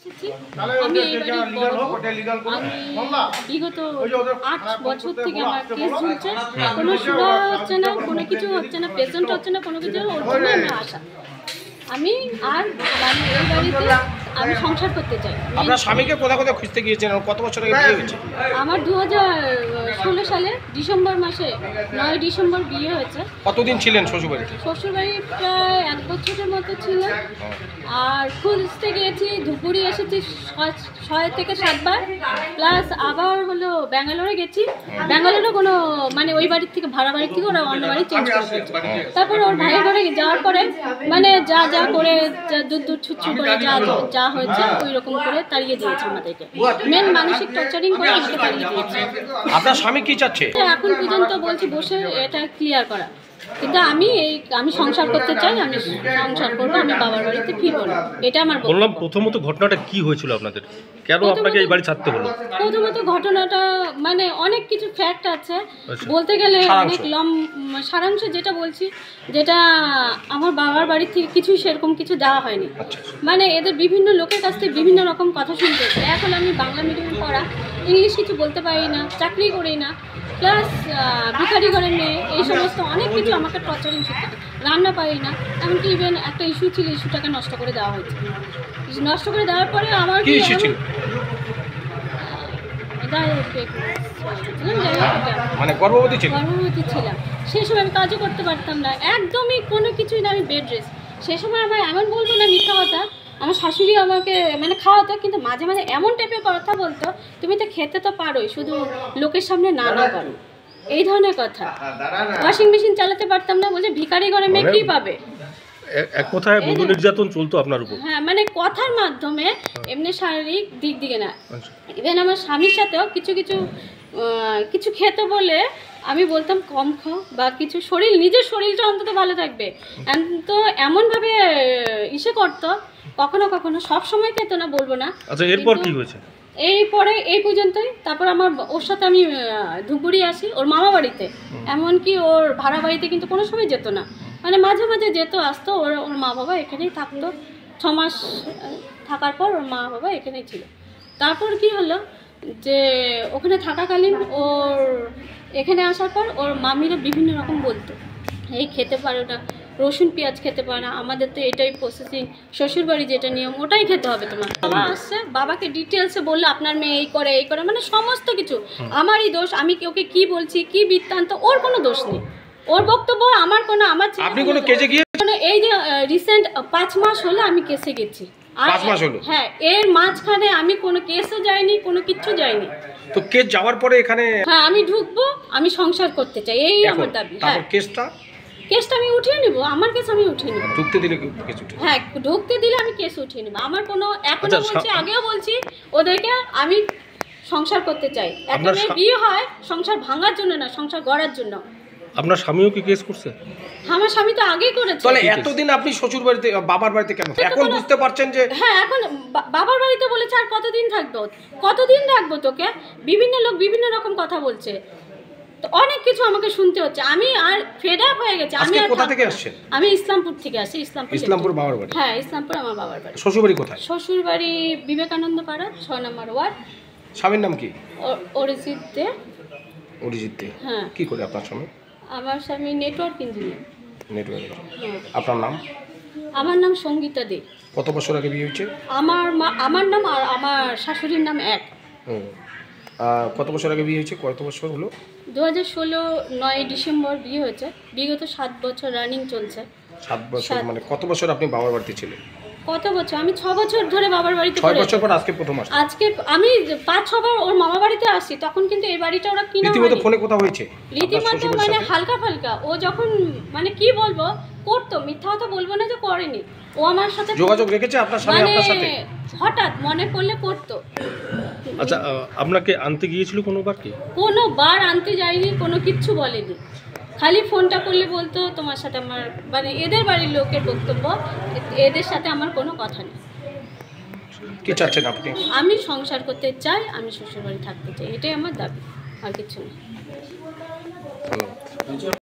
এসেছি। আমি এই বাড়ির বড় বউ। আমি বিগত 8 বছর থেকে আমার কেস ঝুলছে, কোনো সুরা হচ্ছে না, কোনো কিছু হচ্ছে না, পেশেন্ট হচ্ছে না, কোনো কিছু। ওর জন্য আমি আসা। আমি আর এই বাড়িতে আমি সংসার করতে চাই। আপনার স্বামীকে কোথায় কোথায় খুঁজতে গিয়েছেন? কত বছর আগে বিয়ে হয়েছে? আমার 2016 সালে ডিসেম্বর মাসে 9 ডিসেম্বর বিয়ে হয়েছে। কতদিন ছিলেন শ্বশুরবাড়িতে? শ্বশুরবাড়ি প্রায় 1 বছরের মতো ছিল। আর খুঁজতে গিয়েছি, ধুপুরি এসেছি 6 থেকে 7 বার, প্লাস আবার হলো ব্যাঙ্গালোরে গেছি। ব্যাঙ্গালোরে কোনো মানে ওই বাড়ির থেকে ভাড়া বাড়ির থেকে ওরা অন্য বাড়ি চেঞ্জ করে দিয়েছে। তারপর ওর ভাইয়ের ঘরে যাওয়ার পরে মানে যা যা করে দুধ ছুচ্ছু করে যা হয়েছে ওই রকম করে তাড়িয়ে দিয়েছে আমাদেরকে। মেন মানসিক টর্চারিং করে আমাকে তাড়িয়ে দিয়েছে। আপনার স্বামী কি চাচ্ছে? এখন পর্যন্ত বলছি বসে এটা ক্লিয়ার করা, কিন্তু আমি সংসার করতে চাই, আমি সংসার করবো, আমি বাবার বাড়িতে ফিরবো না, এটা আমার বললাম। প্রথমত ঘটনাটা কি হয়েছিল আপনাদের? কেন আপনাকে এই বাড়ি ছাড়তে হলো? প্রথমত ঘটনাটা মানে অনেক কিছু ফ্যাক্ট আছে, বলতে গেলে অনেক সারাংশ যেটা বলছি, যেটা আমার বাবার বাড়ির থেকে কিছু সেরকম কিছু দেওয়া হয়নি। মানে এদের বিভিন্ন লোকের কাছ থেকে বিভিন্ন রকম কথা শুনতে হচ্ছে। এখন আমি বাংলা মিডিয়াম পড়া, ইংলিশ কিছু বলতে পারি না, চাকরি করি না, প্লাস ভিখারি ঘরের মেয়ে, এই সমস্ত অনেক কিছু আমাকে টর্চারিং শিখতে, রান্না পারি না। এমনকি ইভেন একটা ইস্যু ছিল, ইস্যুটাকে নষ্ট করে দেওয়া হয়েছে। নষ্ট করে দেওয়ার পরে আমার কি ইস্যু ছিল? মানে গর্ভবতী ছিলাম, সেই সময় আমি কাজও করতে পারতাম না, একদমই কোনো কিছুই না, আমি বেড রেস্ট। সেই সময় আমার এমন বলবো না মিথ্যা কথা, আমার শাশুড়ি আমাকে মানে খাওয়াতো, কিন্তু মাঝে মাঝে এমন টাইপের কথা বলতো, তুমি তো খেতে তো পারোই, শুধু লোকের সামনে না পারো, এই ধরনের কথা। ওয়াশিং মেশিন চালাতে পারতাম না, বলছে ভিখারি ঘরে মেয়ে কী পাবে। এক কথায় বধূ নির্যাতন চলতো আপনার উপর? হ্যাঁ, মানে কথার মাধ্যমে, এমনি শারীরিক দিক দিকে না। ইভেন আমার স্বামীর সাথেও কিছু খেতে বলে আমি বলতাম কম খাও বা কিছু, নিজের শরীরটা অন্তত ভালো থাকবে, তো এমনভাবে ইসে করতো। কখনো কখনো, সব সময় খেতো না বলবো না। আচ্ছা, এরপর কি হয়েছে? এরপরে এই পর্যন্তই। তারপর ওর সাথে আমি ধুপুরি আসি ওর মামা বাড়িতে, এমনকি ওর ভাড়া বাড়িতে কিন্তু কোনো সময় যেত না, মানে মাঝে মাঝে যেত আসতো। ওর মা বাবা এখানেই থাকতো। 6 মাস থাকার পর ওর মা বাবা এখানেই ছিল। তারপর কি হলো যে ওখানে থাকাকালীন ওর এখানে আসার পর ওর মামিরা বিভিন্ন রকম বলতো, এই খেতে পারো না, রসুন পেঁয়াজ খেতে পারে না, আমাদের তো এটাই প্রসেসিং, শ্বশুরবাড়ি যেটা নিয়ম ওটাই খেতে হবে তোমার। বাবা আসছে, বাবাকে ডিটেলসে বললো আপনার মেয়ে এই করে, মানে সমস্ত কিছু আমারই দোষ, আমি ওকে কি বলছি, কি বৃত্তান্ত, ওর কোনো দোষ নেই, ওর বক্তব্য আমার কোনো, আমার আপনি কোনো কেসে গিয়ে? এই যে রিসেন্ট 5 মাস হলো আমি কেসে গেছি। 5 মাস হলো? হ্যাঁ, এর মাঝখানে আমি কোনো কেসও যাইনি, কোনো কিচ্ছু যাইনি। তো কেস যাওয়ার পরে এখানে? হ্যাঁ, আমি ঢুকবো, আমি সংসার করতে চাই, এই আমার দাবি। হ্যাঁ, কেসটা আমি উঠিয়ে নিব, আমার কেস আমি উঠিয়ে নিব। ঢুকতে দিলে কেস উঠিয়ে? হ্যাঁ, ঢুকতে দিলে আমি কেস উঠিয়ে নিব। আমার কোনো, এখনো বলছি, আগেও বলছি ওদেরকে, আমি সংসার করতে চাই। একটা মেয়ে বিয়ে হয় সংসার ভাঙার জন্য না, সংসার গড়ার জন্য। আপনার স্বামীও কি কেস করছে? আমার স্বামী তো আগেই করেছে। তাহলে এতদিন আপনি শ্বশুর বাড়িতে, বাবার বাড়িতে কেন? এখন বুঝতে পারছেন যে? হ্যাঁ, এখন বাবার বাড়িতে বলেছে আর কতদিন থাকবো তোকে, বিভিন্ন লোক বিভিন্ন রকম কথা বলছে, তো অনেক কিছু আমাকে শুনতে হচ্ছে। আমি আর ফেড আপ হয়ে গেছি। আমি কোথা থেকে আসছেন? আমি ইসলামপুর থেকে আসি। ইসলামপুর বাবার বাড়ি? হ্যাঁ, ইসলামপুর আমার বাবার বাড়ি। শ্বশুর বাড়ি কোথায়? শ্বশুর বাড়ি বিবেকানন্দ পাড়া, 6 নম্বর ওয়ার্ড। স্বামীর নাম কি? অরিজিৎ দে। অরিজিৎ দে? হ্যাঁ। কি করে আপনার স্বামী? আমার স্বামী নেটওয়ার্ক ইঞ্জিনিয়ার। নেটওয়ার্ক। আপনার নাম? আমার নাম সঙ্গীতা দে। কত বছর আগে বিয়ে হয়েছে? আমার নাম আর আমার শাশুড়ির নাম এক। কত বছর আগে বিয়ে হয়েছে? কত বছর হলো? 2016 9 ডিসেম্বর বিয়ে হয়েছে। বিগত 7 বছর রানিং চলছে। 7 বছর মানে কত বছর আপনি বাবার বাড়িতে ছিলেন? কত বছর? আমি 6 বছর ধরে বাবার বাড়িতে। 6 বছর পর আজকে প্রথম আসছে? আজকে আমি 5-6 বার ওর মামা বাড়িতে আসি, তখন কিন্তু এই বাড়িটা ওরা কিনা রীতিমতো ফোনে কথা হয়েছে? রীতিমতো মানে হালকা ফালকা। ও যখন মানে কি বলবো করতো, মিথ্যা কথা বলবো না যে করেনি, ও আমার সাথে যোগাযোগ রেখেছে আপনার স্বামী আপনার সাথে? হঠাৎ মনে করলে করতো। আচ্ছা, আপনাকে আনতে গিয়েছিল কোনোবার? কি কোনোবার আনতে যায়নি, কোনো কিচ্ছু বলেনি। খালি ফোনটা করলে বলতো তোমার সাথে আমার, মানে এদের বাড়ির লোকের বক্তব্য, এদের সাথে আমার কোনো কথা নেই। কি চাচ্ছেন আপনি? আমি সংসার করতে চাই, আমি শ্বশুরবাড়ি থাকতে চাই, এটাই আমার দাবি, আর কিছু না।